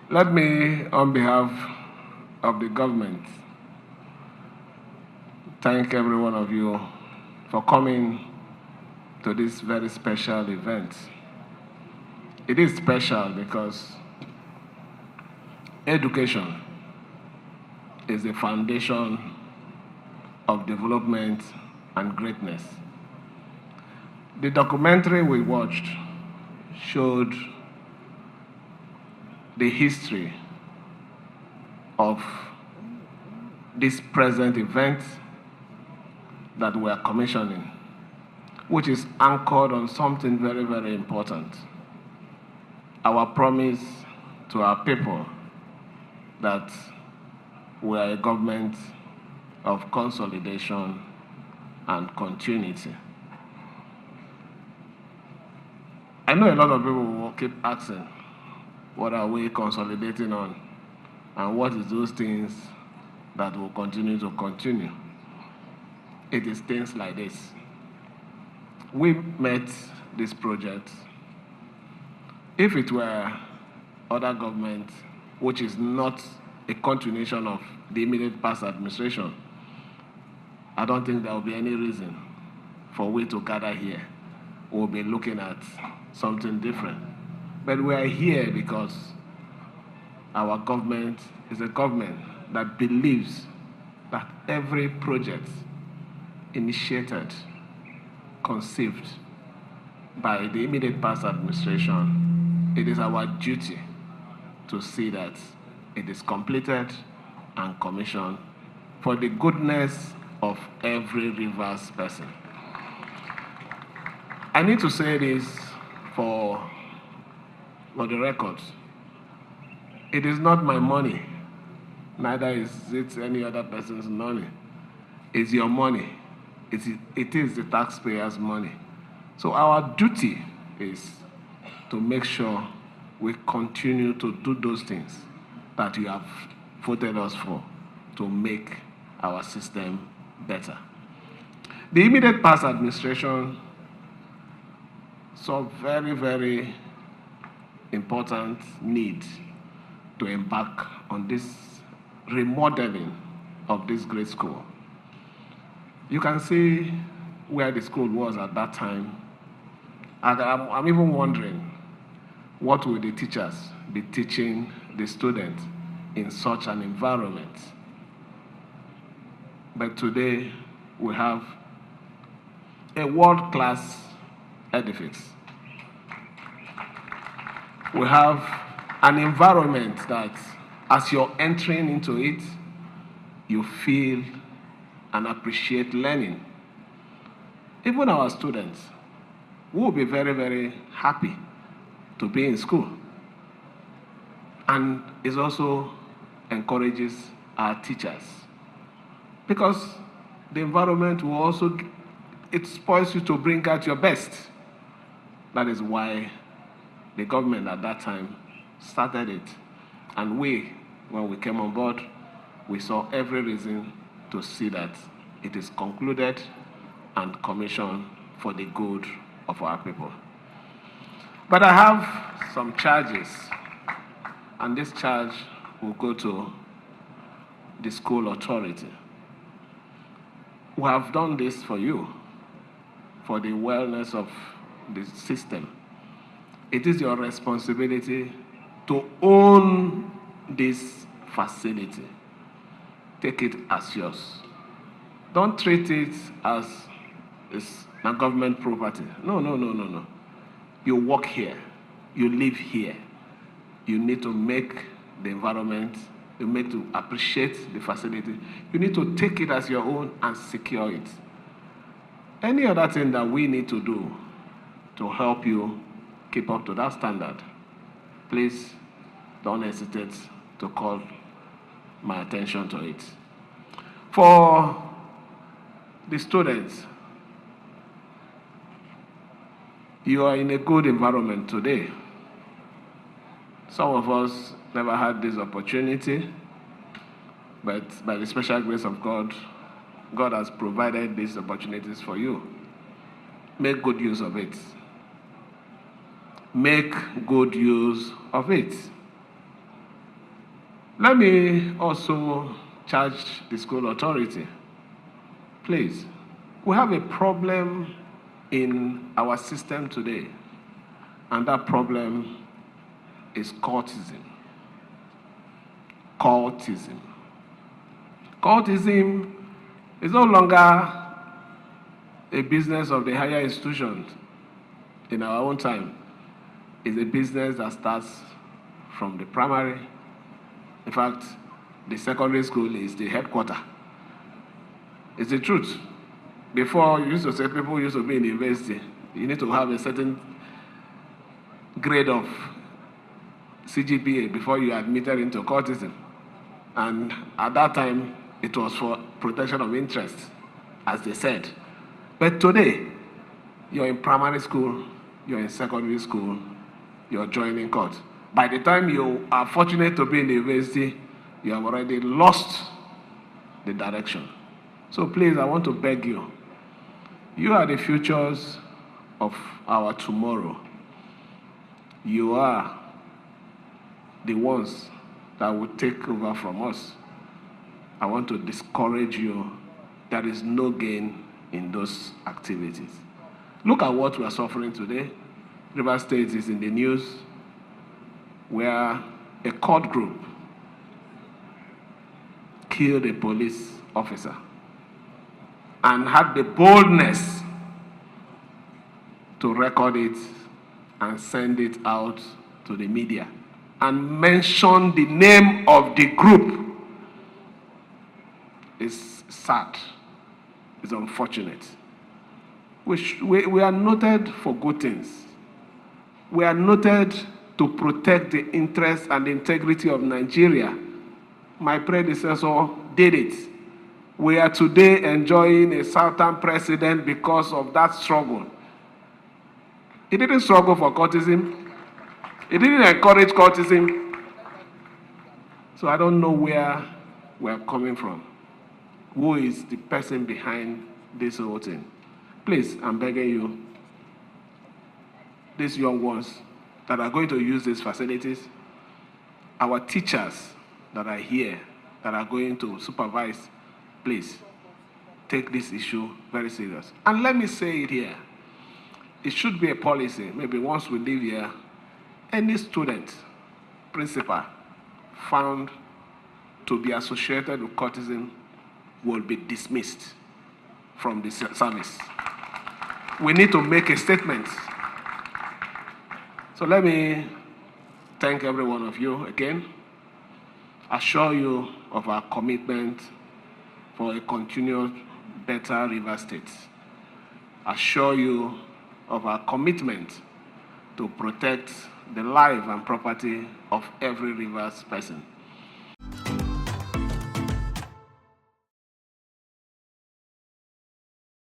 Let me, on behalf of the government, thank every one of you for coming to this very special event. It is special because education is the foundation of development and greatness. The documentary we watched showed the history of this present event that we are commissioning, which is anchored on something very, very important. Our promise to our people that we are a government of consolidation and continuity. I know a lot of people will keep asking, what are we consolidating on? And what is those things that will continue to continue? It is things like this. We met this project. If it were other government, which is not a continuation of the immediate past administration, I don't think there will be any reason for we to gather here. We'll be looking at something different. But we are here because our government is a government that believes that every project initiated, conceived by the immediate past administration, it is our duty to see that it is completed and commissioned for the goodness of every Rivers person. I need to say this for the record. It is not my money, neither is it any other person's money. It's your money. It is the taxpayers' money. So our duty is to make sure we continue to do those things that you have voted us for to make our system better. The immediate past administration saw very, very important need to embark on this remodeling of this great school. You can see where the school was at that time. And I'm even wondering, what will the teachers be teaching the students in such an environment? But today, we have a world-class edifice. We have an environment that, as you're entering into it, you feel and appreciate learning. Even our students will be very, very happy to be in school. And it also encourages our teachers, because the environment will also, it spoils you to bring out your best. That is why the government at that time started it. And we, when we came on board, we saw every reason to see that it is concluded and commissioned for the good of our people. But I have some charges, and this charge will go to the school authority. We have done this for you, for the wellness of the system. It is your responsibility to own this facility. Take it as yours. Don't treat it as it's a government property. No, no, no, no, no. You work here. You live here. You need to make the environment, you need to appreciate the facility. You need to take it as your own and secure it. Any other thing that we need to do to help you keep up to that standard, please don't hesitate to call my attention to it. For the students, you are in a good environment today. Some of us never had this opportunity, but by the special grace of God, God has provided these opportunities for you. Make good use of it. Make good use of it. Let me also charge the school authority. Please, we have a problem in our system today, and that problem is cultism. Cultism. Cultism is no longer a business of the higher institutions in our own time. It's a business that starts from the primary. In fact, the secondary school is the headquarters. It's the truth. Before, you used to say people used to be in university. You need to have a certain grade of CGPA before you are admitted into cultism. And at that time, it was for protection of interest, as they said. But today, you're in primary school, you're in secondary school, you're joining court. By the time you are fortunate to be in the university, you have already lost the direction. So please, I want to beg you. You are the futures of our tomorrow. You are the ones that will take over from us. I want to discourage you. There is no gain in those activities. Look at what we are suffering today. River State is in the news where a court group killed a police officer and had the boldness to record it and send it out to the media and mention the name of the group. It's sad. It's unfortunate. We are noted for good things. We are noted to protect the interests and the integrity of Nigeria. My predecessor did it. We are today enjoying a Southern president because of that struggle. He didn't struggle for cultism. He didn't encourage cultism. So I don't know where we're coming from. Who is the person behind this whole thing? Please, I'm begging you, these young ones that are going to use these facilities, our teachers that are here, that are going to supervise, please, take this issue very serious. And let me say it here. It should be a policy. Maybe once we leave here, any student, principal, found to be associated with cultism will be dismissed from the service. We need to make a statement. So let me thank every one of you again, assure you of our commitment for a continued better River State, assure you of our commitment to protect the life and property of every Rivers person.